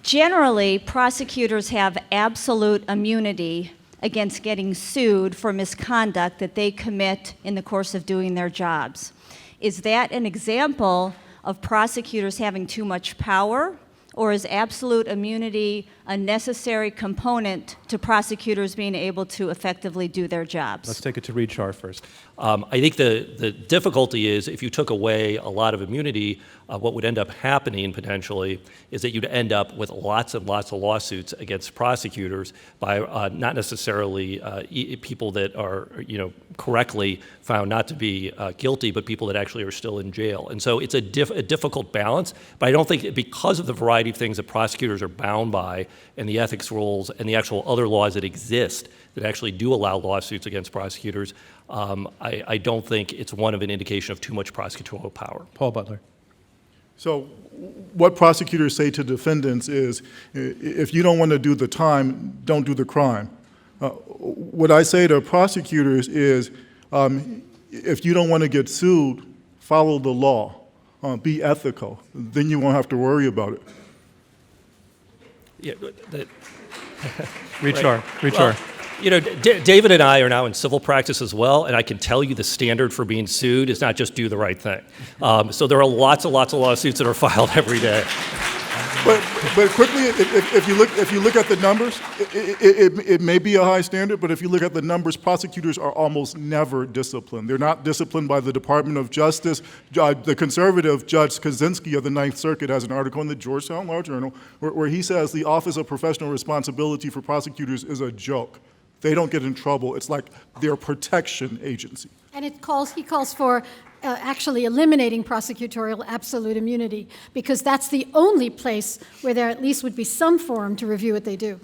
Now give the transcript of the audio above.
Generally, prosecutors have absolute immunity against getting sued for misconduct that they commit in the course of doing their jobs. Is that an example of prosecutors having too much power, or is absolute immunity a necessary component to prosecutors being able to effectively do their jobs? Let's take it to Reed Shar first. I think the difficulty is if you took away a lot of immunity, what would end up happening potentially is that you'd end up with lots and lots of lawsuits against prosecutors by not necessarily people that are correctly found not to be guilty, but people that actually are still in jail. And so it's a difficult balance, but I don't think because of the variety of things that prosecutors are bound by and the ethics rules and the actual other laws that exist that actually do allow lawsuits against prosecutors, I don't think it's one of an indication of too much prosecutorial power. Paul Butler. So what prosecutors say to defendants is, if you don't want to do the time, don't do the crime. What I say to prosecutors is, if you don't want to get sued, follow the law. Be ethical. Then you won't have to worry about it. Yeah, Reed Shar. Reed Shar. David and I are now in civil practice as well, and I can tell you the standard for being sued is not just do the right thing. So there are lots of lawsuits that are filed every day. But quickly, if you look at the numbers, it may be a high standard, but if you look at the numbers, prosecutors are almost never disciplined. They're not disciplined by the Department of Justice. The conservative Judge Kaczynski of the Ninth Circuit has an article in the Georgetown Law Journal where he says the Office of Professional Responsibility for prosecutors is a joke. They don't get in trouble. It's like their protection agency. And he calls for actually eliminating prosecutorial absolute immunity, because that's the only place where there at least would be some forum to review what they do.